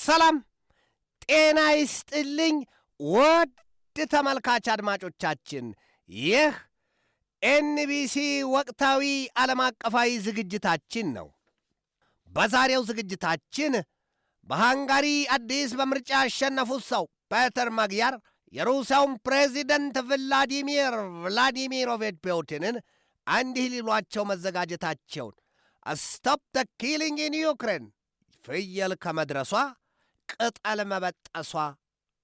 ሰላም ጤና ይስጥልኝ ውድ ተመልካች አድማጮቻችን፣ ይህ ኤንቢሲ ወቅታዊ ዓለም አቀፋዊ ዝግጅታችን ነው። በዛሬው ዝግጅታችን በሃንጋሪ አዲስ በምርጫ ያሸነፉት ሰው ፔተር ማግያር የሩሲያውን ፕሬዚደንት ቭላዲሚሮቪች ፑቲንን እንዲህ ሊሏቸው መዘጋጀታቸውን፣ ስቶፕ ዘ ኪሊንግ ኢን ዩክሬን ፍየል ከመድረሷ ቅጠል መበጠሷ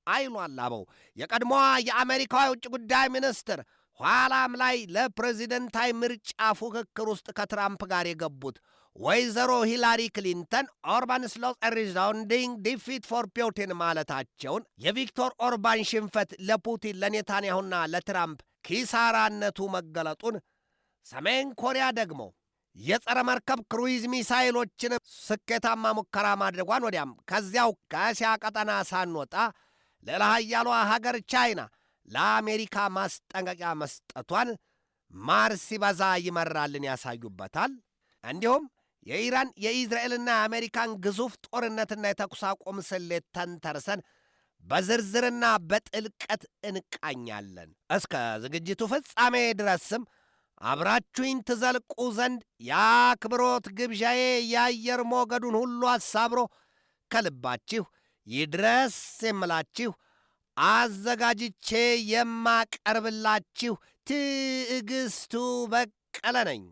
አይሏል አበው። የቀድሞዋ የአሜሪካዋ የውጭ ጉዳይ ሚኒስትር ኋላም ላይ ለፕሬዚደንታዊ ምርጫ ፉክክር ውስጥ ከትራምፕ ጋር የገቡት ወይዘሮ ሂላሪ ክሊንተን ኦርባን ስሎስ ሪዛውንዲንግ ዲፊት ፎር ፑቲን ማለታቸውን፣ የቪክቶር ኦርባን ሽንፈት ለፑቲን ለኔታንያሁና ለትራምፕ ኪሳራነቱ መገለጡን፣ ሰሜን ኮሪያ ደግሞ የጸረ መርከብ ክሩይዝ ሚሳይሎችን ስኬታማ ሙከራ ማድረጓን፣ ወዲያም ከዚያው ከእስያ ቀጠና ሳንወጣ ሌላ ኃያሏ ሀገር ቻይና ለአሜሪካ ማስጠንቀቂያ መስጠቷን ማር ሲበዛ ይመራልን ያሳዩበታል። እንዲሁም የኢራን የኢዝራኤልና የአሜሪካን ግዙፍ ጦርነትና የተኩስ አቁም ስሌት ተንተርሰን በዝርዝርና በጥልቀት እንቃኛለን። እስከ ዝግጅቱ ፍጻሜ ድረስም አብራችሁኝ ትዘልቁ ዘንድ የአክብሮት ግብዣዬ የአየር ሞገዱን ሁሉ አሳብሮ ከልባችሁ ይድረስ የምላችሁ አዘጋጅቼ የማቀርብላችሁ ትዕግስቱ በቀለ ነኝ።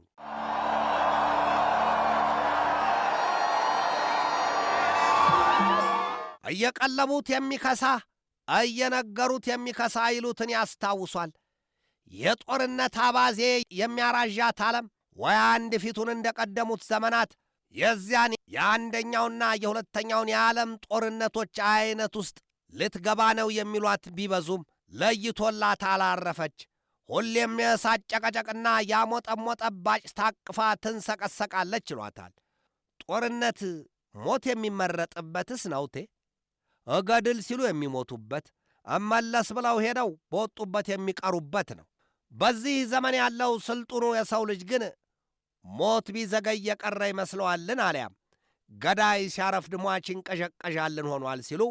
እየቀለቡት የሚከሳ እየነገሩት የሚከሳ ይሉትን ያስታውሷል። የጦርነት አባዜ የሚያራዣት ዓለም ወይ አንድ ፊቱን እንደ ቀደሙት ዘመናት የዚያን የአንደኛውና የሁለተኛውን የዓለም ጦርነቶች አይነት ውስጥ ልትገባ ነው የሚሏት ቢበዙም ለይቶላት አላረፈች። ሁሌም የእሳት ጨቀጨቅና ያሞጠሞጠባጭ ታቅፋ ትንሰቀሰቃለች ይሏታል። ጦርነት ሞት የሚመረጥበትስ ነውቴ? እገድል ሲሉ የሚሞቱበት፣ እመለስ ብለው ሄደው በወጡበት የሚቀሩበት ነው። በዚህ ዘመን ያለው ስልጡኑ የሰው ልጅ ግን ሞት ቢዘገይ የቀረ ይመስለዋልን፣ አሊያም ገዳይ ሲያረፍድ ሟች ይንቀዠቀዣልን ሆኗል ሲሉ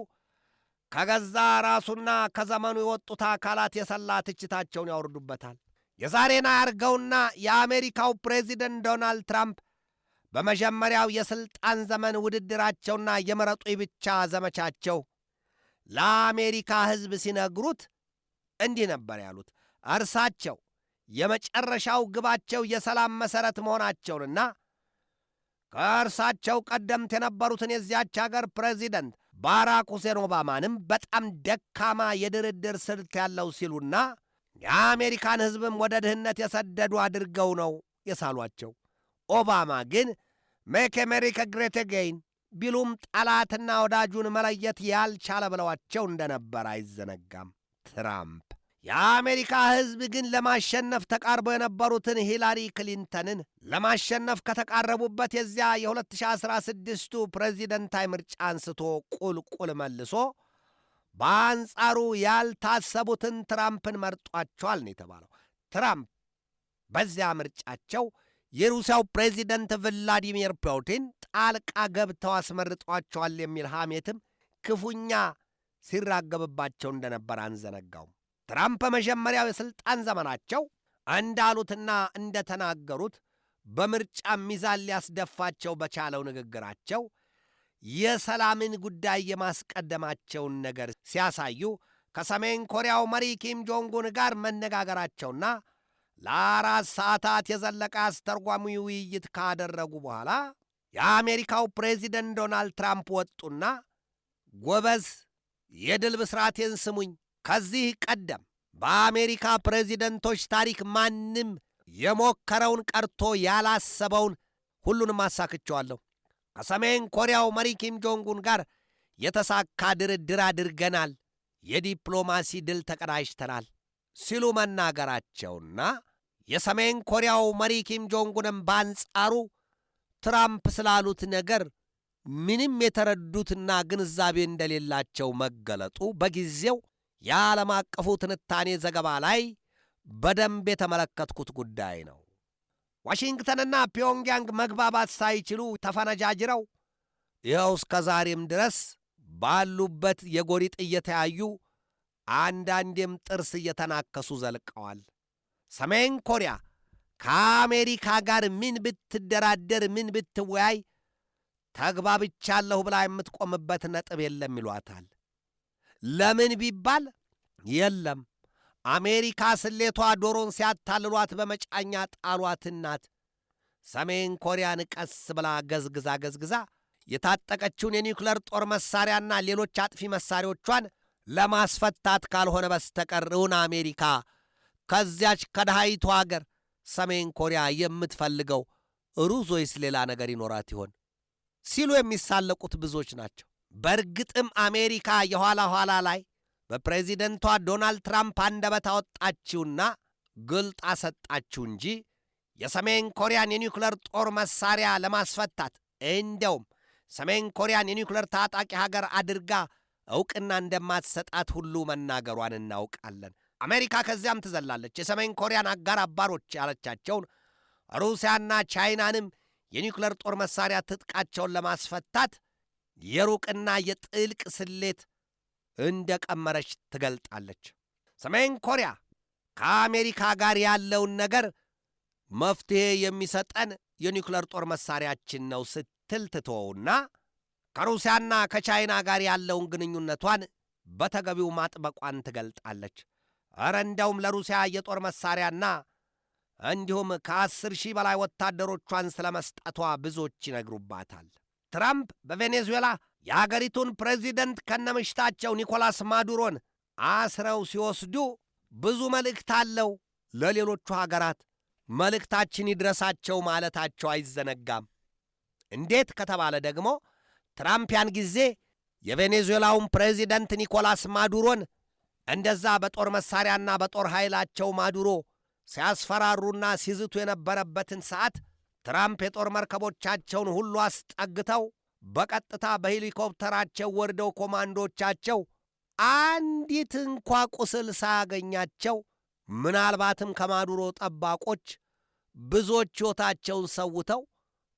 ከገዛ ራሱና ከዘመኑ የወጡት አካላት የሰላ ትችታቸውን ያወርዱበታል። የዛሬን አያርገውና የአሜሪካው ፕሬዚደንት ዶናልድ ትራምፕ በመጀመሪያው የሥልጣን ዘመን ውድድራቸውና የምረጡኝ ብቻ ዘመቻቸው ለአሜሪካ ሕዝብ ሲነግሩት እንዲህ ነበር ያሉት። እርሳቸው የመጨረሻው ግባቸው የሰላም መሠረት መሆናቸውንና ከእርሳቸው ቀደምት የነበሩትን የዚያች አገር ፕሬዚደንት ባራክ ሁሴን ኦባማንም በጣም ደካማ የድርድር ስልት ያለው ሲሉና የአሜሪካን ሕዝብም ወደ ድህነት የሰደዱ አድርገው ነው የሳሏቸው። ኦባማ ግን ሜክ አሜሪካ ግሬት አጌን ቢሉም ጠላትና ወዳጁን መለየት ያልቻለ ብለዋቸው እንደነበር አይዘነጋም። ትራምፕ የአሜሪካ ሕዝብ ግን ለማሸነፍ ተቃርበው የነበሩትን ሂላሪ ክሊንተንን ለማሸነፍ ከተቃረቡበት የዚያ የ2016ቱ ፕሬዚደንታዊ ምርጫ አንስቶ ቁልቁል መልሶ በአንጻሩ ያልታሰቡትን ትራምፕን መርጧቸዋል ነው የተባለው። ትራምፕ በዚያ ምርጫቸው የሩሲያው ፕሬዚደንት ቭላዲሚር ፑቲን ጣልቃ ገብተው አስመርጧቸዋል የሚል ሐሜትም ክፉኛ ሲራገብባቸው እንደነበር አንዘነጋውም። ትራምፕ በመጀመሪያው የሥልጣን ዘመናቸው እንዳሉትና እንደተናገሩት በምርጫ ሚዛን ሊያስደፋቸው በቻለው ንግግራቸው የሰላምን ጉዳይ የማስቀደማቸውን ነገር ሲያሳዩ ከሰሜን ኮሪያው መሪ ኪም ጆንጉን ጋር መነጋገራቸውና ለ4 ሰዓታት የዘለቀ አስተርጓሚ ውይይት ካደረጉ በኋላ የአሜሪካው ፕሬዚደንት ዶናልድ ትራምፕ ወጡና ጎበዝ፣ የድል ብስራቴን ስሙኝ። ከዚህ ቀደም በአሜሪካ ፕሬዚደንቶች ታሪክ ማንም የሞከረውን ቀርቶ ያላሰበውን ሁሉንም አሳክቸዋለሁ። ከሰሜን ኮሪያው መሪ ኪም ጆንጉን ጋር የተሳካ ድርድር አድርገናል፣ የዲፕሎማሲ ድል ተቀዳጅተናል ሲሉ መናገራቸውና የሰሜን ኮሪያው መሪ ኪም ጆንጉንም በአንጻሩ ትራምፕ ስላሉት ነገር ምንም የተረዱትና ግንዛቤ እንደሌላቸው መገለጡ በጊዜው የዓለም አቀፉ ትንታኔ ዘገባ ላይ በደንብ የተመለከትኩት ጉዳይ ነው። ዋሽንግተንና ፒዮንግያንግ መግባባት ሳይችሉ ተፈነጃጅረው ይኸው እስከ ዛሬም ድረስ ባሉበት የጎሪጥ እየተያዩ አንዳንዴም ጥርስ እየተናከሱ ዘልቀዋል። ሰሜን ኮሪያ ከአሜሪካ ጋር ምን ብትደራደር ምን ብትወያይ ተግባብቻለሁ ብላ የምትቆምበት ነጥብ የለም ይሏታል። ለምን ቢባል የለም አሜሪካ ስሌቷ ዶሮን ሲያታልሏት በመጫኛ ጣሏት ናት። ሰሜን ኮሪያን ቀስ ብላ ገዝግዛ የታጠቀችውን የኒውክለር ጦር መሳሪያና ሌሎች አጥፊ መሳሪያዎቿን ለማስፈታት ካልሆነ በስተቀር እውን አሜሪካ ከዚያች ከድሃይቱ አገር ሰሜን ኮሪያ የምትፈልገው ሩዝ ወይስ ሌላ ነገር ይኖራት ይሆን ሲሉ የሚሳለቁት ብዙዎች ናቸው። በእርግጥም አሜሪካ የኋላ ኋላ ላይ በፕሬዚደንቷ ዶናልድ ትራምፕ አንደበት አወጣችውና ግልጥ አሰጣችው እንጂ የሰሜን ኮሪያን የኒውክለር ጦር መሳሪያ ለማስፈታት እንደውም ሰሜን ኮሪያን የኒውክለር ታጣቂ ሀገር አድርጋ ዕውቅና እንደማትሰጣት ሁሉ መናገሯን እናውቃለን። አሜሪካ ከዚያም ትዘላለች። የሰሜን ኮሪያን አጋር አባሮች ያለቻቸውን ሩሲያና ቻይናንም የኒውክለር ጦር መሳሪያ ትጥቃቸውን ለማስፈታት የሩቅና የጥልቅ ስሌት እንደ ቀመረች ትገልጣለች። ሰሜን ኮሪያ ከአሜሪካ ጋር ያለውን ነገር መፍትሔ የሚሰጠን የኒውክለር ጦር መሳሪያችን ነው ስትል ትተወውና ከሩሲያና ከቻይና ጋር ያለውን ግንኙነቷን በተገቢው ማጥበቋን ትገልጣለች። ኧረ እንደውም ለሩሲያ የጦር መሳሪያና እንዲሁም ከ10,000 በላይ ወታደሮቿን ስለ መስጠቷ ብዙዎች ይነግሩባታል። ትራምፕ በቬኔዙዌላ የአገሪቱን ፕሬዚደንት ከነምሽታቸው ኒኮላስ ማዱሮን አስረው ሲወስዱ ብዙ መልእክት አለው ለሌሎቹ ሀገራት መልእክታችን ይድረሳቸው ማለታቸው አይዘነጋም። እንዴት ከተባለ ደግሞ ትራምፕ ያን ጊዜ የቬኔዙዌላውን ፕሬዚደንት ኒኮላስ ማዱሮን እንደዛ በጦር መሳሪያና በጦር ኃይላቸው ማዱሮ ሲያስፈራሩና ሲዝቱ የነበረበትን ሰዓት ትራምፕ የጦር መርከቦቻቸውን ሁሉ አስጠግተው በቀጥታ በሄሊኮፕተራቸው ወርደው ኮማንዶቻቸው አንዲት እንኳ ቁስል ሳያገኛቸው ምናልባትም ከማዱሮ ጠባቆች ብዙዎች ሕይወታቸውን ሰውተው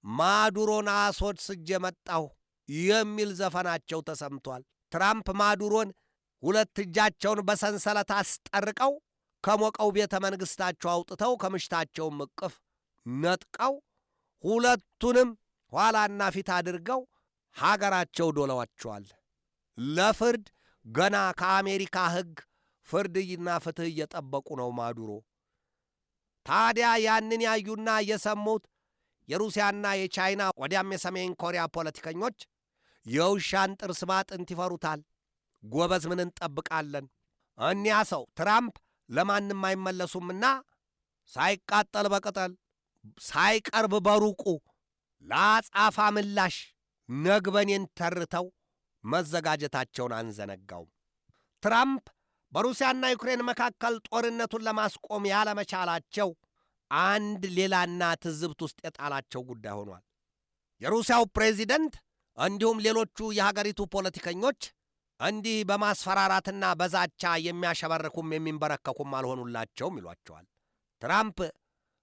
ማዱሮን አስወድስጄ መጣሁ የሚል ዘፈናቸው ተሰምቷል። ትራምፕ ማዱሮን ሁለት እጃቸውን በሰንሰለት አስጠርቀው ከሞቀው ቤተ መንግሥታቸው አውጥተው ከምሽታቸውም እቅፍ ነጥቀው ሁለቱንም ኋላና ፊት አድርገው ሀገራቸው ዶለዋቸዋል። ለፍርድ ገና ከአሜሪካ ሕግ ፍርድና ፍትሕ እየጠበቁ ነው ማዱሮ። ታዲያ ያንን ያዩና የሰሙት የሩሲያና የቻይና ወዲያም የሰሜን ኮሪያ ፖለቲከኞች የውሻን ጥርስ ማጥንት ይፈሩታል። ጎበዝ ምን እንጠብቃለን? እኒያ ሰው ትራምፕ ለማንም አይመለሱምና ሳይቃጠል በቅጠል ሳይቀርብ በሩቁ ለአጻፋ ምላሽ ነግበኔን ተርተው መዘጋጀታቸውን አንዘነጋውም። ትራምፕ በሩሲያና ዩክሬን መካከል ጦርነቱን ለማስቆም ያለመቻላቸው አንድ ሌላና ትዝብት ውስጥ የጣላቸው ጉዳይ ሆኗል። የሩሲያው ፕሬዚደንት እንዲሁም ሌሎቹ የሀገሪቱ ፖለቲከኞች እንዲህ በማስፈራራትና በዛቻ የሚያሸበርኩም የሚንበረከኩም አልሆኑላቸውም ይሏቸዋል። ትራምፕ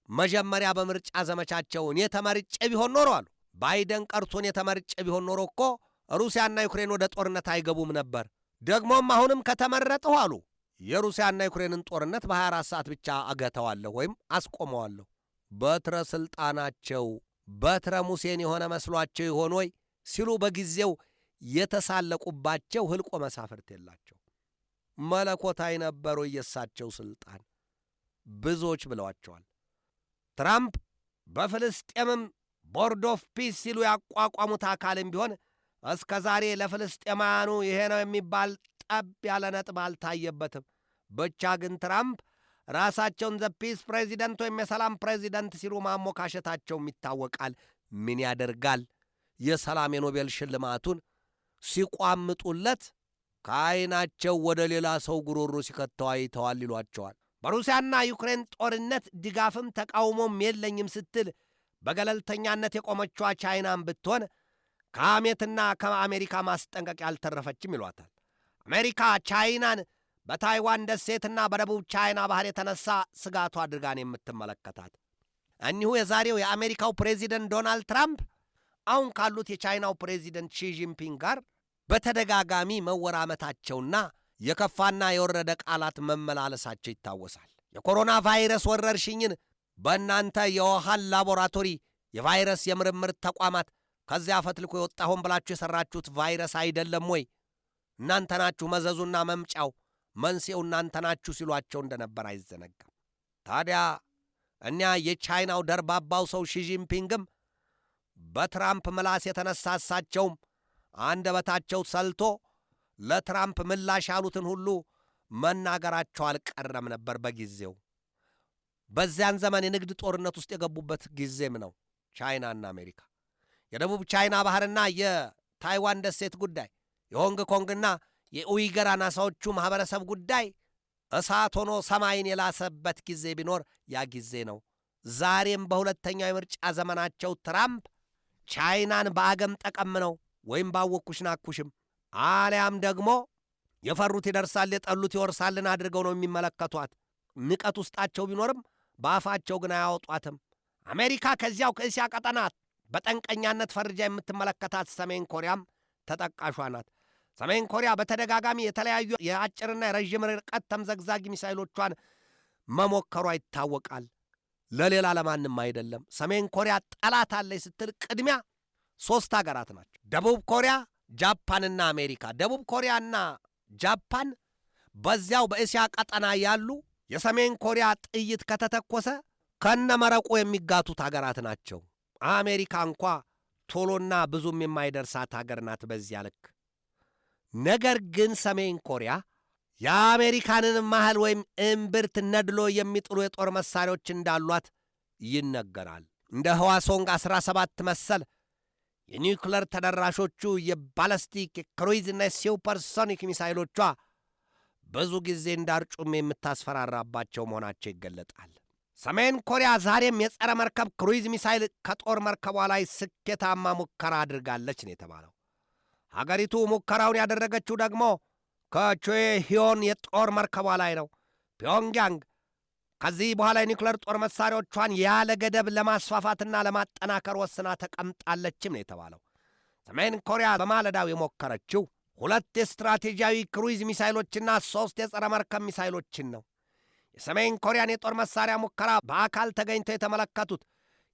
መጀመሪያ በምርጫ ዘመቻቸው እኔ ተመርጬ ቢሆን ኖሮ አሉ ባይደን ቀርቶን የተመርጬ ቢሆን ኖሮ እኮ ሩሲያና ዩክሬን ወደ ጦርነት አይገቡም ነበር። ደግሞም አሁንም ከተመረጠሁ አሉ የሩሲያና ዩክሬንን ጦርነት በ24 ሰዓት ብቻ አገተዋለሁ ወይም አስቆመዋለሁ። በትረ ሥልጣናቸው በትረ ሙሴን የሆነ መስሏቸው ይሆን ወይ ሲሉ በጊዜው የተሳለቁባቸው ህልቆ መሳፍርት የላቸው። መለኮታዊ ነበሩ የሳቸው ሥልጣን ብዙዎች ብለዋቸዋል። ትራምፕ በፍልስጤምም ቦርድ ኦፍ ፒስ ሲሉ ያቋቋሙት አካልም ቢሆን እስከ ዛሬ ለፍልስጤማውያኑ ይሄ ነው የሚባል ጠብ ያለ ነጥብ አልታየበትም። ብቻ ግን ትራምፕ ራሳቸውን ዘ ፒስ ፕሬዚደንት ወይም የሰላም ፕሬዚደንት ሲሉ ማሞካሸታቸውም ይታወቃል። ምን ያደርጋል የሰላም የኖቤል ሽልማቱን ሲቋምጡለት ከዓይናቸው ወደ ሌላ ሰው ጉሮሮ ሲከተው አይተዋል ይሏቸዋል። በሩሲያና ዩክሬን ጦርነት ድጋፍም ተቃውሞም የለኝም ስትል በገለልተኛነት የቆመችዋ ቻይናም ብትሆን ከአሜትና ከአሜሪካ ማስጠንቀቂያ አልተረፈችም ይሏታል። አሜሪካ ቻይናን በታይዋን ደሴትና በደቡብ ቻይና ባህር የተነሳ ስጋቷ አድርጋን የምትመለከታት። እኒሁ የዛሬው የአሜሪካው ፕሬዚደንት ዶናልድ ትራምፕ አሁን ካሉት የቻይናው ፕሬዚደንት ሺጂንፒንግ ጋር በተደጋጋሚ መወራመታቸውና የከፋና የወረደ ቃላት መመላለሳቸው ይታወሳል። የኮሮና ቫይረስ ወረርሽኝን በእናንተ የውሃን ላቦራቶሪ የቫይረስ የምርምር ተቋማት ከዚያ ፈትልኮ የወጣ ሆን ብላችሁ የሠራችሁት ቫይረስ አይደለም ወይ? እናንተ ናችሁ መዘዙና መምጫው፣ መንስኤው እናንተ ናችሁ ሲሏቸው እንደነበር አይዘነጋም። ታዲያ እኛ የቻይናው ደርባባው ሰው ሺጂንፒንግም በትራምፕ ምላስ የተነሳ እሳቸውም አንደበታቸው ሰልቶ ለትራምፕ ምላሽ ያሉትን ሁሉ መናገራቸው አልቀረም ነበር በጊዜው። በዚያን ዘመን የንግድ ጦርነት ውስጥ የገቡበት ጊዜም ነው ቻይናና አሜሪካ። የደቡብ ቻይና ባህርና የታይዋን ደሴት ጉዳይ፣ የሆንግ ኮንግና የኡይገር አናሳዎቹ ማኅበረሰብ ጉዳይ እሳት ሆኖ ሰማይን የላሰበት ጊዜ ቢኖር ያ ጊዜ ነው። ዛሬም በሁለተኛው የምርጫ ዘመናቸው ትራምፕ ቻይናን በአገም ጠቀምነው ወይም ባወቅኩሽ ናኩሽም አሊያም ደግሞ የፈሩት ይደርሳል የጠሉት ይወርሳልን አድርገው ነው የሚመለከቷት። ንቀት ውስጣቸው ቢኖርም በአፋቸው ግን አያወጧትም። አሜሪካ ከዚያው ከእስያ ቀጠና በጠንቀኛነት ፈርጃ የምትመለከታት ሰሜን ኮሪያም ተጠቃሿ ናት። ሰሜን ኮሪያ በተደጋጋሚ የተለያዩ የአጭርና የረዥም ርቀት ተምዘግዛጊ ሚሳይሎቿን መሞከሯ ይታወቃል። ለሌላ ለማንም አይደለም። ሰሜን ኮሪያ ጠላት አለች ስትል ቅድሚያ 3 አገራት ናቸው፣ ደቡብ ኮሪያ፣ ጃፓንና አሜሪካ። ደቡብ ኮሪያና ጃፓን በዚያው በእስያ ቀጠና ያሉ የሰሜን ኮሪያ ጥይት ከተተኮሰ ከነመረቁ የሚጋቱት አገራት ናቸው። አሜሪካ እንኳ ቶሎና ብዙም የማይደርሳት አገር ናት በዚያ ልክ። ነገር ግን ሰሜን ኮሪያ የአሜሪካንን ማህል ወይም እምብርት ነድሎ የሚጥሉ የጦር መሳሪያዎች እንዳሏት ይነገራል። እንደ ህዋሶንግ 17 መሰል የኒውክለር ተደራሾቹ የባለስቲክ የክሩይዝና የሱፐርሶኒክ ሚሳይሎቿ ብዙ ጊዜ እንዳርጩሜ የምታስፈራራባቸው መሆናቸው ይገለጣል። ሰሜን ኮሪያ ዛሬም የጸረ መርከብ ክሩይዝ ሚሳይል ከጦር መርከቧ ላይ ስኬታማ ሙከራ አድርጋለች ነው የተባለው። ሀገሪቱ ሙከራውን ያደረገችው ደግሞ ከቾሄሂዮን የጦር መርከቧ ላይ ነው። ፒዮንግያንግ ከዚህ በኋላ የኒውክለር ጦር መሳሪያዎቿን ያለ ገደብ ለማስፋፋትና ለማጠናከር ወስና ተቀምጣለችም ነው የተባለው። ሰሜን ኮሪያ በማለዳው የሞከረችው 2 የስትራቴጂያዊ ክሩይዝ ሚሳይሎችና 3 የጸረ መርከብ ሚሳይሎችን ነው። የሰሜን ኮሪያን የጦር መሳሪያ ሙከራ በአካል ተገኝተው የተመለከቱት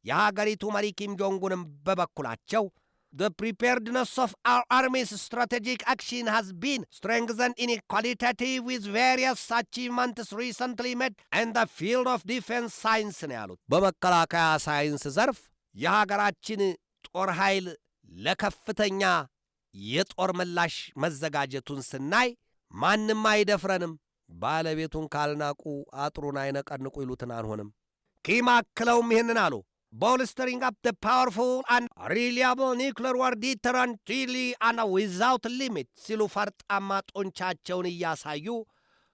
የሀገሪቱ መሪ ኪም ጆንጉንም በበኩላቸው The preparedness of our army's strategic action has been strengthened in equality with various achievements recently made in the field of defense science ነው ያሉት። በመከላከያ ሳይንስ ዘርፍ የሀገራችን ጦር ኃይል ለከፍተኛ የጦር ምላሽ መዘጋጀቱን ስናይ ማንም አይደፍረንም፣ ባለቤቱን ካልናቁ አጥሩን አይነቀንቁ ይሉትን አንሆንም። ኪም አክለውም ይህንን አሉ። Bolstering up the powerful and reliable nuclear war deterrent really and without limit ሲሉ ፈርጣማ ጦንቻቸውን እያሳዩ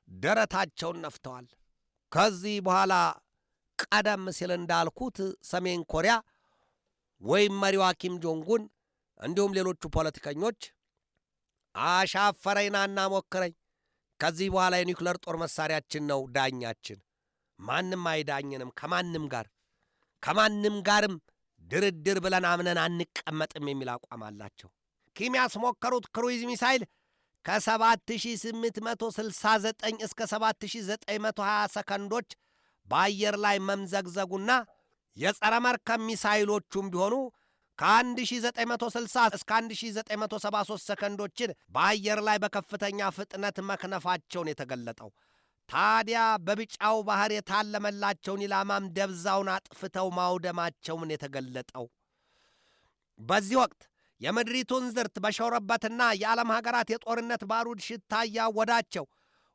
ደረታቸውን ነፍተዋል። ከዚህ በኋላ ቀደም ሲል እንዳልኩት ሰሜን ኮሪያ ወይም መሪዋ ኪም ጆንጉን እንዲሁም ሌሎቹ ፖለቲከኞች አሻፈረኝና ሞክረኝ፣ ከዚህ በኋላ የኒውክለር ጦር መሳሪያችን ነው ዳኛችን፣ ማንም አይዳኝንም፣ ከማንም ጋርም ድርድር ብለን አምነን አንቀመጥም የሚል አቋም አላቸው። ኪም ያስሞከሩት ክሩይዝ ሚሳይል ከ7869 እስከ 7920 ሰከንዶች በአየር ላይ መምዘግዘጉና የጸረ መርከብ ሚሳይሎቹም ቢሆኑ ከ1960 እስከ 1973 ሰከንዶችን በአየር ላይ በከፍተኛ ፍጥነት መክነፋቸውን የተገለጠው። ታዲያ በቢጫው ባህር የታለመላቸውን ኢላማም ደብዛውን አጥፍተው ማውደማቸውን የተገለጠው። በዚህ ወቅት የምድሪቱን ዝርት በሾረበትና የዓለም ሀገራት የጦርነት ባሩድ ሽታ እያወዳቸው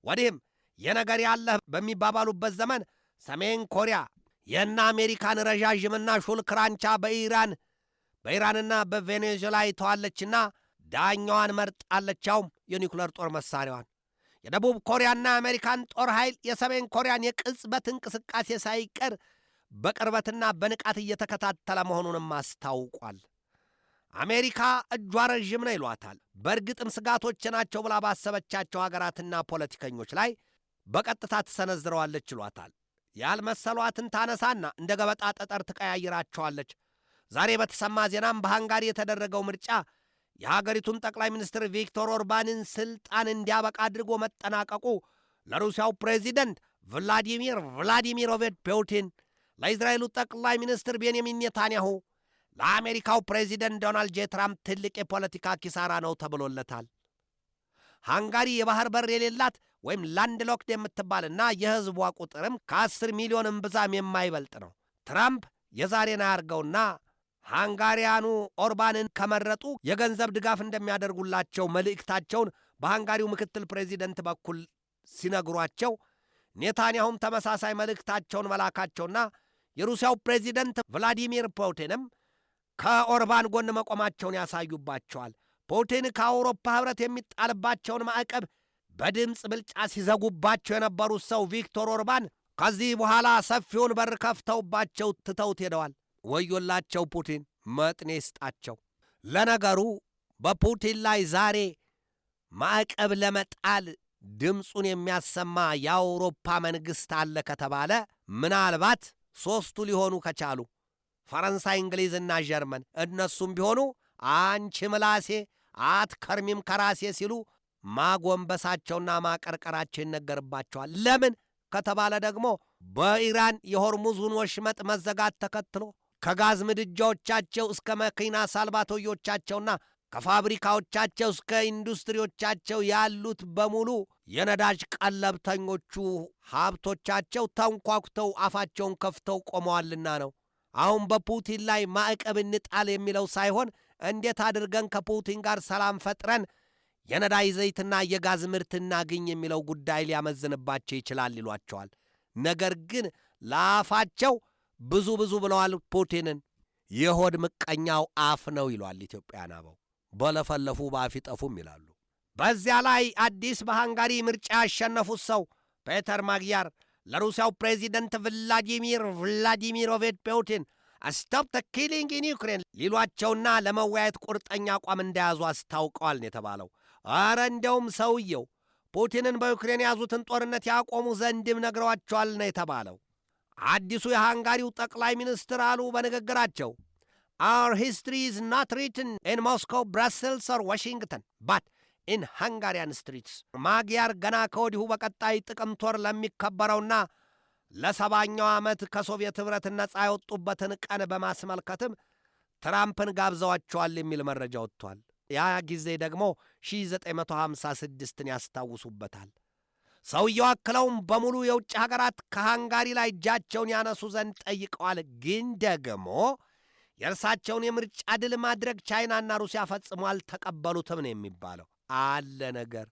ወዲህም የነገር ያለህ በሚባባሉበት ዘመን ሰሜን ኮሪያ የእነ አሜሪካን ረዣዥምና ሹል ክራንቻ በኢራንና በቬኔዙዌላ ይተዋለችና ዳኛዋን መርጣለቻውም የኒውክለር ጦር መሳሪያዋን። የደቡብ ኮሪያና የአሜሪካን ጦር ኃይል የሰሜን ኮሪያን የቅጽበት እንቅስቃሴ ሳይቀር በቅርበትና በንቃት እየተከታተለ መሆኑንም አስታውቋል። አሜሪካ እጇ ረዥም ነው ይሏታል። በእርግጥም ስጋቶች ናቸው ብላ ባሰበቻቸው ሀገራትና ፖለቲከኞች ላይ በቀጥታ ትሰነዝረዋለች ይሏታል። ያልመሰሏትን ታነሳና እንደ ገበጣ ጠጠር ትቀያይራቸዋለች። ዛሬ በተሰማ ዜናም በሃንጋሪ የተደረገው ምርጫ የሀገሪቱን ጠቅላይ ሚኒስትር ቪክቶር ኦርባንን ስልጣን እንዲያበቃ አድርጎ መጠናቀቁ ለሩሲያው ፕሬዚደንት ቭላዲሚሮቪች ፑቲን፣ ለእስራኤሉ ጠቅላይ ሚኒስትር ቤንያሚን ኔታንያሁ፣ ለአሜሪካው ፕሬዚደንት ዶናልድ ጄ ትራምፕ ትልቅ የፖለቲካ ኪሳራ ነው ተብሎለታል። ሃንጋሪ የባህር በር የሌላት ወይም ላንድ ሎክድ የምትባልና የሕዝቧ ቁጥርም ከ10 ሚሊዮን እምብዛም የማይበልጥ ነው። ትራምፕ የዛሬን አያርገውና ሃንጋሪያኑ ኦርባንን ከመረጡ የገንዘብ ድጋፍ እንደሚያደርጉላቸው መልእክታቸውን በሃንጋሪው ምክትል ፕሬዚደንት በኩል ሲነግሯቸው፣ ኔታንያሁም ተመሳሳይ መልእክታቸውን መላካቸውና የሩሲያው ፕሬዚደንት ቭላዲሚር ፑቲንም ከኦርባን ጎን መቆማቸውን ያሳዩባቸዋል። ፑቲን ከአውሮፓ ኅብረት የሚጣልባቸውን ማዕቀብ በድምፅ ብልጫ ሲዘጉባቸው የነበሩት ሰው ቪክቶር ኦርባን ከዚህ በኋላ ሰፊውን በር ከፍተውባቸው ትተውት ሄደዋል። ወዮላቸው ፑቲን፣ መጥኔ ይስጣቸው። ለነገሩ በፑቲን ላይ ዛሬ ማዕቀብ ለመጣል ድምፁን የሚያሰማ የአውሮፓ መንግሥት አለ ከተባለ ምናልባት ሦስቱ ሊሆኑ ከቻሉ ፈረንሳይ፣ እንግሊዝና ጀርመን። እነሱም ቢሆኑ አንቺ ምላሴ አትከርሚም ከራሴ ሲሉ ማጎንበሳቸውና ማቀርቀራቸው ይነገርባቸዋል። ለምን ከተባለ ደግሞ በኢራን የሆርሙዙን ወሽመጥ መዘጋት ተከትሎ ከጋዝ ምድጃዎቻቸው እስከ መኪና ሳልባቶዮቻቸውና ከፋብሪካዎቻቸው እስከ ኢንዱስትሪዎቻቸው ያሉት በሙሉ የነዳጅ ቀለብተኞቹ ሀብቶቻቸው ተንኳኩተው አፋቸውን ከፍተው ቆመዋልና ነው። አሁን በፑቲን ላይ ማዕቀብ እንጣል የሚለው ሳይሆን እንዴት አድርገን ከፑቲን ጋር ሰላም ፈጥረን የነዳጅ ዘይትና የጋዝ ምርት እናግኝ የሚለው ጉዳይ ሊያመዝንባቸው ይችላል ይሏቸዋል። ነገር ግን ለአፋቸው ብዙ ብለዋል ፑቲንን። የሆድ ምቀኛው አፍ ነው ይሏል ኢትዮጵያን አበው። በለፈለፉ በአፍ ይጠፉም ይላሉ። በዚያ ላይ አዲስ በሃንጋሪ ምርጫ ያሸነፉት ሰው ፔተር ማግያር ለሩሲያው ፕሬዚደንት ቭላዲሚሮቪች ፑቲን ስቶፕ ዘ ኪሊንግ ኢን ዩክሬን ሊሏቸውና ለመወያየት ቁርጠኛ አቋም እንደያዙ አስታውቀዋል ነው የተባለው። አረ እንደውም ሰውየው ፑቲንን በዩክሬን የያዙትን ጦርነት ያቆሙ ዘንድም ነግረዋቸዋል ነው የተባለው። አዲሱ የሃንጋሪው ጠቅላይ ሚኒስትር አሉ በንግግራቸው our history is not written in Moscow, Brussels or Washington, but in Hungarian streets. ማግያር ገና ከወዲሁ በቀጣይ ጥቅምት ወር ለሚከበረውና ለ70ኛው ዓመት ከሶቪየት ኅብረት ነፃ የወጡበትን ቀን በማስመልከትም ትራምፕን ጋብዘዋቸዋል የሚል መረጃ ወጥቷል። ያ ጊዜ ደግሞ 1956ን ያስታውሱበታል። ሰውየው አክለውም በሙሉ የውጭ ሀገራት ከሃንጋሪ ላይ እጃቸውን ያነሱ ዘንድ ጠይቀዋል። ግን ደግሞ የእርሳቸውን የምርጫ ድል ማድረግ ቻይናና ሩሲያ ፈጽሞ አልተቀበሉትም ነው የሚባለው። አለ ነገር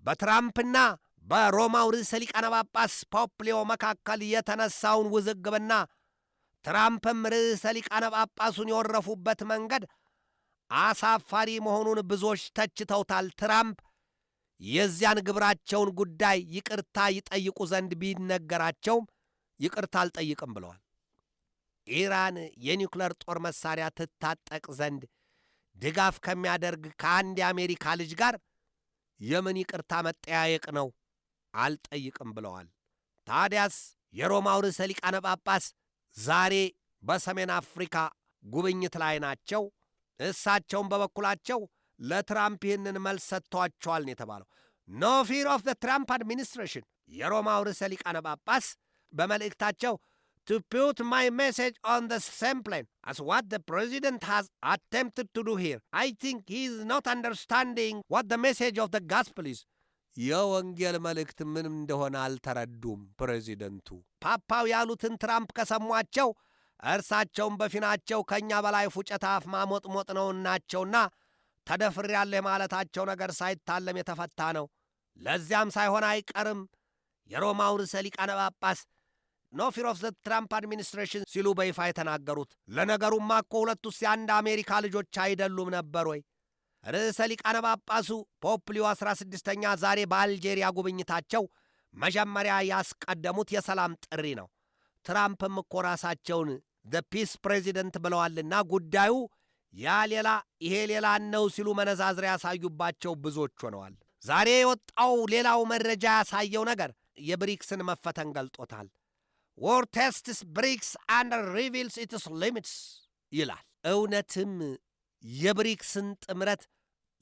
በትራምፕና በሮማው ርዕሰ ሊቃነ ጳጳስ ፖፕ ሊዮ መካከል የተነሳውን ውዝግብና ትራምፕም ርዕሰ ሊቃነ ጳጳሱን የወረፉበት መንገድ አሳፋሪ መሆኑን ብዙዎች ተችተውታል። ትራምፕ የዚያን ግብራቸውን ጉዳይ ይቅርታ ይጠይቁ ዘንድ ቢነገራቸውም ይቅርታ አልጠይቅም ብለዋል። ኢራን የኒውክለር ጦር መሳሪያ ትታጠቅ ዘንድ ድጋፍ ከሚያደርግ ከአንድ የአሜሪካ ልጅ ጋር የምን ይቅርታ መጠያየቅ ነው? አልጠይቅም ብለዋል። ታዲያስ የሮማው ርዕሰ ሊቃነ ጳጳስ ዛሬ በሰሜን አፍሪካ ጉብኝት ላይ ናቸው። እሳቸውም በበኩላቸው ለትራምፕ ይህንን መልስ ሰጥተዋቸዋል ነው የተባለው። ኖ ፊር ኦፍ ዘ ትራምፕ አድሚኒስትሬሽን የሮማው ርዕሰ ሊቃነ ጳጳስ በመልእክታቸው to put my message on the same plane as what the president has attempted to do here. I think he is not understanding what the message of the gospel is. የወንጌል መልእክት ምን እንደሆነ አልተረዱም ፕሬዚደንቱ። ፓፓው ያሉትን ትራምፕ ከሰሟቸው እርሳቸውም በፊናቸው ከእኛ በላይ ፉጨት አፍ ማሞጥሞጥ ነውናቸውና ተደፍሬያለሁ የማለታቸው ነገር ሳይታለም የተፈታ ነው። ለዚያም ሳይሆን አይቀርም የሮማው ርዕሰ ሊቃነ ጳጳስ ኖ ፊር ኦፍ ዘ ትራምፕ አድሚኒስትሬሽን ሲሉ በይፋ የተናገሩት። ለነገሩማ እኮ ሁለቱስ የአንድ አሜሪካ ልጆች አይደሉም ነበር ወይ? ርዕሰ ሊቃነ ጳጳሱ ፖፕ ሊዮ 16ኛ ዛሬ በአልጄሪያ ጉብኝታቸው መጀመሪያ ያስቀደሙት የሰላም ጥሪ ነው። ትራምፕም እኮ ራሳቸውን ዘ ፒስ ፕሬዚደንት ብለዋልና ጉዳዩ ያ ሌላ ይሄ ሌላ ነው ሲሉ መነዛዝር ያሳዩባቸው ብዙዎች ሆነዋል። ዛሬ የወጣው ሌላው መረጃ ያሳየው ነገር የብሪክስን መፈተን ገልጦታል። war tests BRICS and reveals its limits ይላል። እውነትም የብሪክስን ጥምረት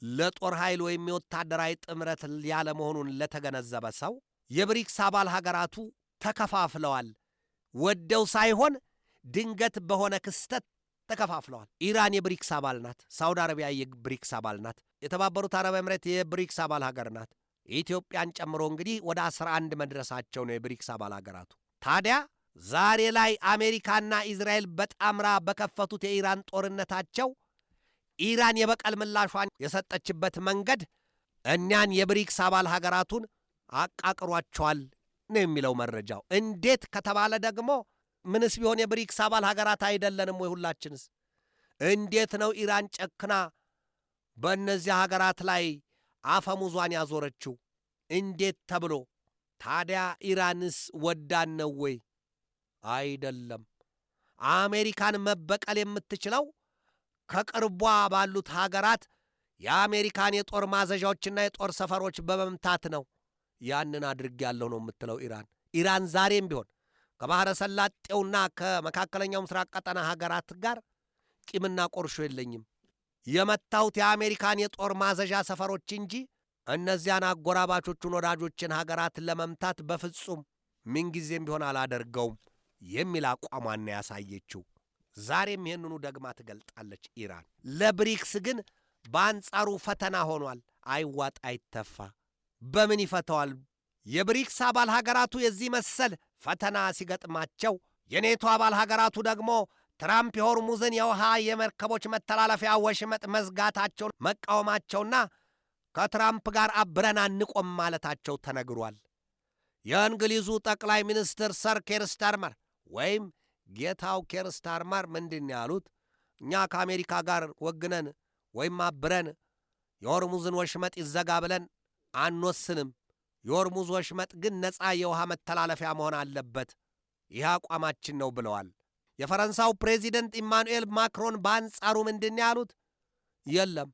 ለጦር ኃይል ወይም የወታደራዊ ጥምረት ያለ መሆኑን ለተገነዘበ ሰው የብሪክስ አባል ሀገራቱ ተከፋፍለዋል። ወደው ሳይሆን ድንገት በሆነ ክስተት ተከፋፍለዋል። ኢራን የብሪክስ አባል ናት። ሳውዲ አረቢያ የብሪክስ አባል ናት። የተባበሩት አረብ ኤምሬት የብሪክስ አባል ሀገር ናት። ኢትዮጵያን ጨምሮ እንግዲህ ወደ 11 መድረሳቸው ነው የብሪክስ አባል ሀገራቱ። ታዲያ ዛሬ ላይ አሜሪካና ኢዝራኤል በጣምራ በከፈቱት የኢራን ጦርነታቸው ኢራን የበቀል ምላሿን የሰጠችበት መንገድ እኛን የብሪክስ አባል ሀገራቱን አቃቅሯቸዋል ነው የሚለው መረጃው። እንዴት ከተባለ ደግሞ ምንስ ቢሆን የብሪክስ አባል ሀገራት አይደለንም ወይ ሁላችንስ? እንዴት ነው ኢራን ጨክና በእነዚህ ሀገራት ላይ አፈሙዟን ያዞረችው? እንዴት ተብሎ ታዲያ ኢራንስ ወዳን ነው ወይ? አይደለም። አሜሪካን መበቀል የምትችለው ከቅርቧ ባሉት ሀገራት የአሜሪካን የጦር ማዘዣዎችና የጦር ሰፈሮች በመምታት ነው። ያንን አድርጌያለሁ ነው የምትለው ኢራን። ኢራን ዛሬም ቢሆን ከባሕረ ሰላጤውና ከመካከለኛው ምስራቅ ቀጠና ሀገራት ጋር ቂምና ቆርሾ የለኝም፣ የመታሁት የአሜሪካን የጦር ማዘዣ ሰፈሮች እንጂ እነዚያን አጎራባቾቹን ወዳጆችን ሀገራት ለመምታት በፍጹም ምንጊዜም ቢሆን አላደርገውም የሚል አቋሟን ያሳየችው። ዛሬም ይህንኑ ደግማ ትገልጣለች ኢራን። ለብሪክስ ግን በአንጻሩ ፈተና ሆኗል። አይዋጥ አይተፋ። በምን ይፈተዋል? የብሪክስ አባል ሀገራቱ የዚህ መሰል ፈተና ሲገጥማቸው፣ የኔቶ አባል ሀገራቱ ደግሞ ትራምፕ የሆርሙዝን የውሃ የመርከቦች መተላለፊያ ወሽመጥ መዝጋታቸውን መቃወማቸውና ከትራምፕ ጋር አብረን አንቆም ማለታቸው ተነግሯል። የእንግሊዙ ጠቅላይ ሚኒስትር ሰር ኬር ስታርመር ወይም ጌታው ኬር ስታርመር ምንድን ያሉት? እኛ ከአሜሪካ ጋር ወግነን ወይም አብረን የሆርሙዝን ወሽመጥ ይዘጋ ብለን አንወስንም። የሆርሙዝ ወሽመጥ ግን ነፃ የውሃ መተላለፊያ መሆን አለበት፣ ይህ አቋማችን ነው ብለዋል። የፈረንሳው ፕሬዚደንት ኢማኑኤል ማክሮን በአንጻሩ ምንድን ያሉት? የለም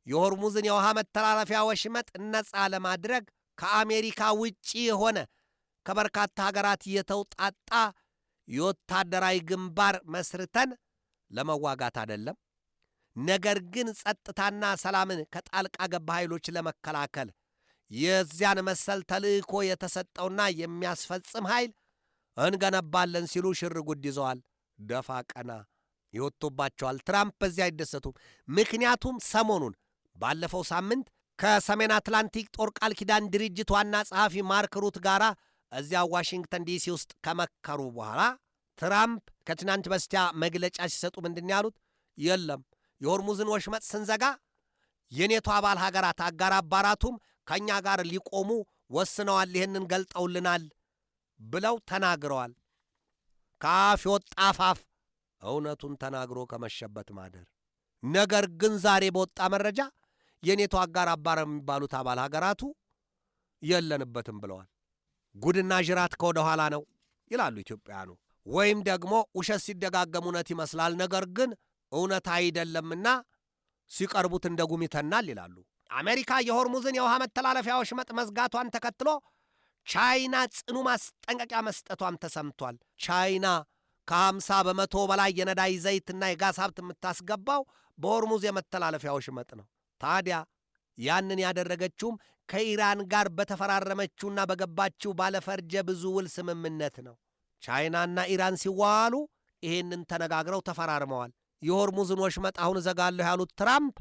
የሆርሙዝን የውሃ መተላለፊያ ወሽመጥ ነፃ ለማድረግ ከአሜሪካ ውጪ የሆነ ከበርካታ ሀገራት የተውጣጣ የወታደራዊ ግንባር መስርተን ለመዋጋት አይደለም፣ ነገር ግን ጸጥታና ሰላምን ከጣልቃ ገባ ኃይሎች ለመከላከል የዚያን መሰል ተልእኮ የተሰጠውና የሚያስፈጽም ኃይል እንገነባለን ሲሉ ሽር ጉድ ይዘዋል። ደፋ ቀና ይወጡባቸዋል። ትራምፕ በዚህ አይደሰቱም። ምክንያቱም ሰሞኑን ባለፈው ሳምንት ከሰሜን አትላንቲክ ጦር ቃል ኪዳን ድርጅት ዋና ጸሐፊ ማርክ ሩት ጋር እዚያ ዋሽንግተን ዲሲ ውስጥ ከመከሩ በኋላ ትራምፕ ከትናንት በስቲያ መግለጫ ሲሰጡ ምንድን ያሉት? የለም የሆርሙዝን ወሽመጥ ስንዘጋ የኔቶ አባል ሀገራት አጋር አባራቱም ከእኛ ጋር ሊቆሙ ወስነዋል፣ ይህንን ገልጠውልናል ብለው ተናግረዋል። ከአፍ የወጣ አፋፍ እውነቱን ተናግሮ ከመሸበት ማደር። ነገር ግን ዛሬ በወጣ መረጃ የኔቶ አጋር አባር የሚባሉት አባል ሀገራቱ የለንበትም ብለዋል። ጉድና ጅራት ከወደ ኋላ ነው ይላሉ ኢትዮጵያኑ። ወይም ደግሞ ውሸት ሲደጋገም እውነት ይመስላል፣ ነገር ግን እውነት አይደለምና ሲቀርቡት እንደ ጉም ይተናል ይላሉ። አሜሪካ የሆርሙዝን የውሃ መተላለፊያ ወሽመጥ መዝጋቷን ተከትሎ ቻይና ጽኑ ማስጠንቀቂያ መስጠቷም ተሰምቷል። ቻይና ከ50 በመቶ በላይ የነዳጅ ዘይትና የጋዝ ሀብት የምታስገባው በሆርሙዝ የመተላለፊያ ወሽመጥ ነው። ታዲያ ያንን ያደረገችውም ከኢራን ጋር በተፈራረመችውና በገባችው ባለፈርጀ ብዙ ውል ስምምነት ነው። ቻይናና ኢራን ሲዋዋሉ ይሄንን ተነጋግረው ተፈራርመዋል። የሆርሙዝን ወሽመጥ አሁን እዘጋለሁ ያሉት ትራምፕ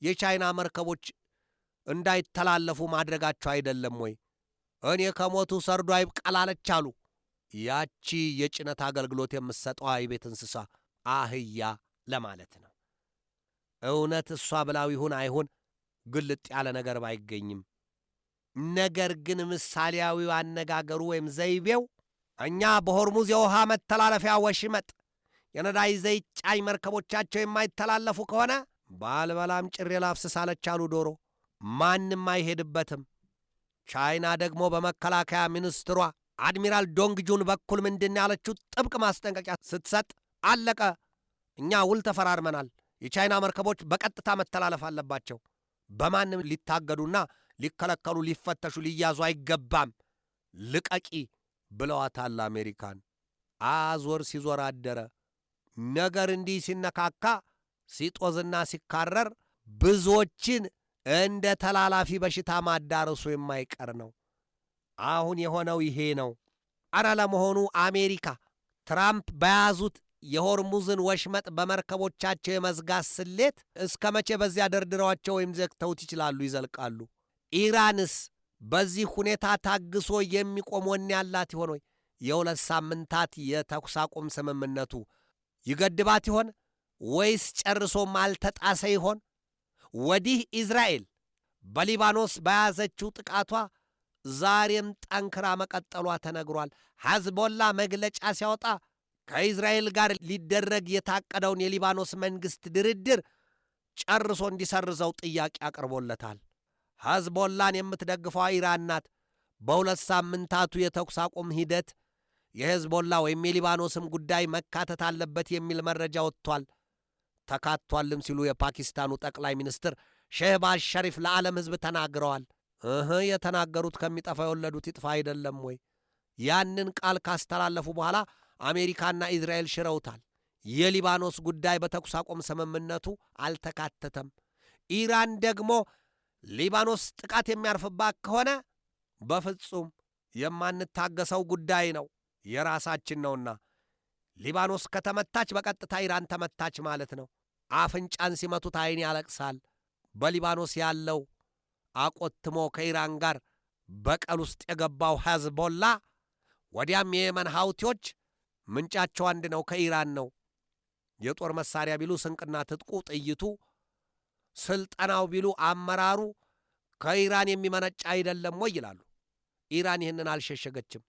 የቻይና መርከቦች እንዳይተላለፉ ማድረጋቸው አይደለም ወይ? እኔ ከሞቱ ሰርዶ አይብቀላለች አሉ። ያቺ የጭነት አገልግሎት የምትሰጠው የቤት እንስሳ አህያ ለማለት ነው። እውነት እሷ ብላው ይሁን አይሁን ግልጥ ያለ ነገር ባይገኝም፣ ነገር ግን ምሳሌያዊው አነጋገሩ ወይም ዘይቤው እኛ በሆርሙዝ የውሃ መተላለፊያ ወሽመጥ የነዳጅ ዘይት ጫኝ መርከቦቻቸው የማይተላለፉ ከሆነ ባልበላም ጭሬ ላፍስስ አለች አሉ ዶሮ። ማንም አይሄድበትም። ቻይና ደግሞ በመከላከያ ሚኒስትሯ አድሚራል ዶንግጁን በኩል ምንድን ያለችው ጥብቅ ማስጠንቀቂያ ስትሰጥ፣ አለቀ፣ እኛ ውል ተፈራርመናል፣ የቻይና መርከቦች በቀጥታ መተላለፍ አለባቸው፣ በማንም ሊታገዱና ሊከለከሉ ሊፈተሹ ሊያዙ አይገባም፣ ልቀቂ ብለዋታል አሜሪካን። አዞር ሲዞር አደረ። ነገር እንዲህ ሲነካካ ሲጦዝና ሲካረር ብዙዎችን እንደ ተላላፊ በሽታ ማዳረሱ የማይቀር ነው። አሁን የሆነው ይሄ ነው። አረ ለመሆኑ አሜሪካ ትራምፕ በያዙት የሆርሙዝን ወሽመጥ በመርከቦቻቸው የመዝጋት ስሌት እስከ መቼ በዚያ ደርድረዋቸው ወይም ዘግተውት ይችላሉ ይዘልቃሉ? ኢራንስ በዚህ ሁኔታ ታግሶ የሚቆም ወኔ ያላት ይሆን ወይ? የ2 ሳምንታት የተኩስ አቁም ስምምነቱ ይገድባት ይሆን ወይስ ጨርሶም አልተጣሰ ይሆን? ወዲህ ኢዝራኤል በሊባኖስ በያዘችው ጥቃቷ ዛሬም ጠንክራ መቀጠሏ ተነግሯል። ሐዝቦላ መግለጫ ሲያወጣ ከኢዝራኤል ጋር ሊደረግ የታቀደውን የሊባኖስ መንግሥት ድርድር ጨርሶ እንዲሰርዘው ጥያቄ አቅርቦለታል። ሐዝቦላን የምትደግፈው ኢራን ናት። በ2 ሳምንታቱ የተኩስ አቁም ሂደት የሕዝቦላ ወይም የሊባኖስም ጉዳይ መካተት አለበት የሚል መረጃ ወጥቷል። ተካቷልም ሲሉ የፓኪስታኑ ጠቅላይ ሚኒስትር ሼህባዝ ሸሪፍ ለዓለም ሕዝብ ተናግረዋል። የተናገሩት ከሚጠፋ የወለዱት ይጥፋ አይደለም ወይ? ያንን ቃል ካስተላለፉ በኋላ አሜሪካና ኢዝራኤል ሽረውታል። የሊባኖስ ጉዳይ በተኩስ አቁም ስምምነቱ አልተካተተም። ኢራን ደግሞ ሊባኖስ ጥቃት የሚያርፍባት ከሆነ በፍጹም የማንታገሰው ጉዳይ ነው፣ የራሳችን ነውና። ሊባኖስ ከተመታች በቀጥታ ኢራን ተመታች ማለት ነው። አፍንጫን ሲመቱት ዓይን ያለቅሳል። በሊባኖስ ያለው አቆትሞ ከኢራን ጋር በቀል ውስጥ የገባው ሐዝቦላ፣ ወዲያም የየመን ሐውቲዎች ምንጫቸው አንድ ነው፣ ከኢራን ነው። የጦር መሳሪያ ቢሉ ስንቅና ትጥቁ፣ ጥይቱ፣ ስልጠናው ቢሉ አመራሩ ከኢራን የሚመነጭ አይደለም ወይ ይላሉ። ኢራን ይህንን አልሸሸገችም።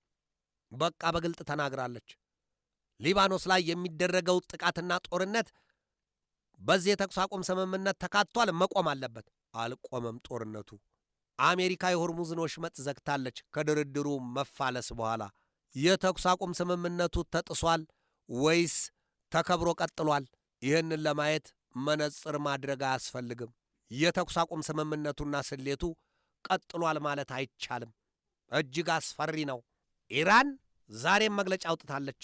በቃ በግልጥ ተናግራለች። ሊባኖስ ላይ የሚደረገው ጥቃትና ጦርነት በዚህ የተኩስ አቁም ስምምነት ተካቷል፣ መቆም አለበት። አልቆመም ጦርነቱ። አሜሪካ የሆርሙዝን ወሽመጥ ዘግታለች። ከድርድሩ መፋለስ በኋላ የተኩስ አቁም ስምምነቱ ተጥሷል ወይስ ተከብሮ ቀጥሏል? ይህንን ለማየት መነጽር ማድረግ አያስፈልግም። የተኩስ አቁም ስምምነቱና ስሌቱ ቀጥሏል ማለት አይቻልም። እጅግ አስፈሪ ነው። ኢራን ዛሬም መግለጫ አውጥታለች።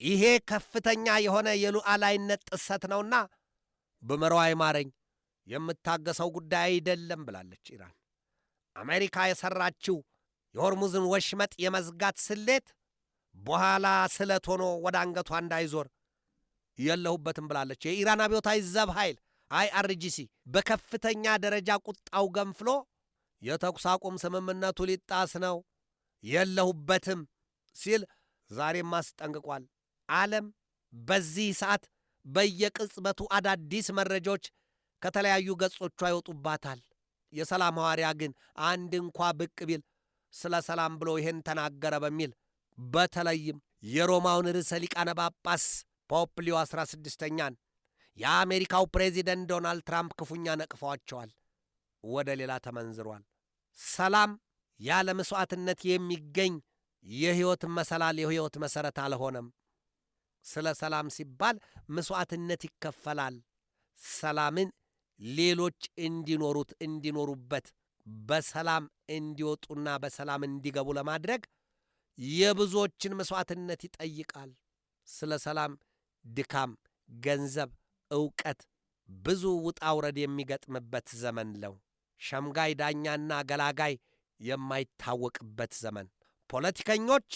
ይሄ ከፍተኛ የሆነ የሉዓላዊነት ጥሰት ነውና በመራው አይማረኝ፣ የምታገሰው ጉዳይ አይደለም ብላለች ኢራን። አሜሪካ የሠራችው የሆርሙዝን ወሽመጥ የመዝጋት ስሌት በኋላ ስለት ሆኖ ወደ አንገቷ እንዳይዞር የለሁበትም ብላለች። የኢራን አብዮታዊ ዘብ ኃይል IRGC በከፍተኛ ደረጃ ቁጣው ገንፍሎ የተኩስ አቁም ስምምነቱ ሊጣስ ነው የለሁበትም ሲል ዛሬም አስጠንቅቋል። ዓለም በዚህ ሰዓት በየቅጽበቱ አዳዲስ መረጃዎች ከተለያዩ ገጾቿ ይወጡባታል። የሰላም ሐዋርያ ግን አንድ እንኳ ብቅ ቢል ስለ ሰላም ብሎ ይህን ተናገረ በሚል በተለይም የሮማውን ርዕሰ ሊቃነ ጳጳስ ፖፕ ሊዮ 16ኛን የአሜሪካው ፕሬዚደንት ዶናልድ ትራምፕ ክፉኛ ነቅፈዋቸዋል። ወደ ሌላ ተመንዝሯል። ሰላም ያለ መሥዋዕትነት የሚገኝ የሕይወት መሰላል፣ የሕይወት መሠረት አልሆነም። ስለ ሰላም ሲባል መሥዋዕትነት ይከፈላል። ሰላምን ሌሎች እንዲኖሩበት በሰላም እንዲወጡና በሰላም እንዲገቡ ለማድረግ የብዙዎችን መሥዋዕትነት ይጠይቃል። ስለ ሰላም ድካም፣ ገንዘብ፣ ዕውቀት፣ ብዙ ውጣ ውረድ የሚገጥምበት ዘመን ነው። ሸምጋይ ዳኛና ገላጋይ የማይታወቅበት ዘመን። ፖለቲከኞች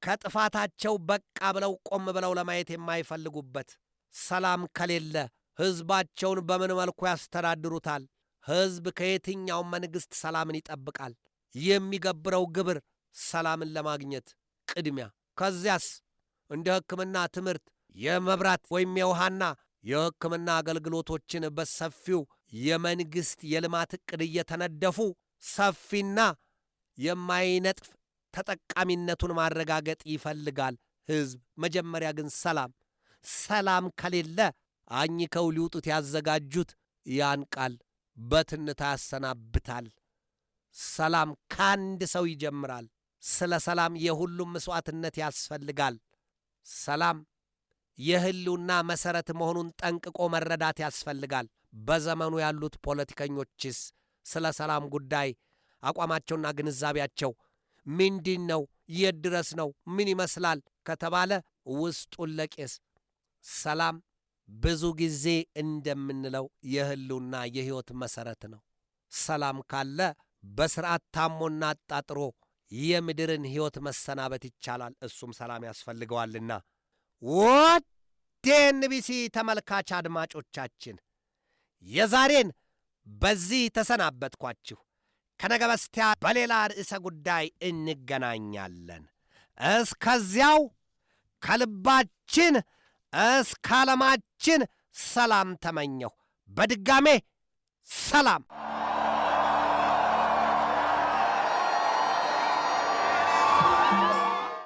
ከጥፋታቸው በቃ ብለው ቆም ብለው ለማየት የማይፈልጉበት። ሰላም ከሌለ ሕዝባቸውን በምን መልኩ ያስተዳድሩታል? ሕዝብ ከየትኛውም መንግሥት ሰላምን ይጠብቃል። የሚገብረው ግብር ሰላምን ለማግኘት ቅድሚያ፣ ከዚያስ እንደ ሕክምና፣ ትምህርት፣ የመብራት ወይም የውሃና የሕክምና አገልግሎቶችን በሰፊው የመንግሥት የልማት ዕቅድ እየተነደፉ ሰፊና የማይነጥፍ ተጠቃሚነቱን ማረጋገጥ ይፈልጋል ሕዝብ። መጀመሪያ ግን ሰላም ከሌለ አኝከው ሊውጡት ያዘጋጁት ያን ቃል በትንታ ያሰናብታል። ሰላም ከአንድ ሰው ይጀምራል። ስለ ሰላም የሁሉም መሥዋዕትነት ያስፈልጋል። ሰላም የሕልውና መሠረት መሆኑን ጠንቅቆ መረዳት ያስፈልጋል። በዘመኑ ያሉት ፖለቲከኞችስ ስለ ሰላም ጉዳይ አቋማቸውና ግንዛቤያቸው ምንድን ነው? የት ድረስ ነው? ምን ይመስላል ከተባለ ውስጡን ለቄስ። ሰላም ብዙ ጊዜ እንደምንለው የህልውና የሕይወት መሠረት ነው። ሰላም ካለ በሥርዓት ታሞና አጣጥሮ የምድርን ሕይወት መሰናበት ይቻላል። እሱም ሰላም ያስፈልገዋልና። ውድ የኤንቢሲ ተመልካች አድማጮቻችን የዛሬን በዚህ ተሰናበትኳችሁ። ከነገ በስቲያ በሌላ ርዕሰ ጉዳይ እንገናኛለን። እስከዚያው ከልባችን እስከ ዓለማችን ሰላም ተመኘሁ። በድጋሜ ሰላም።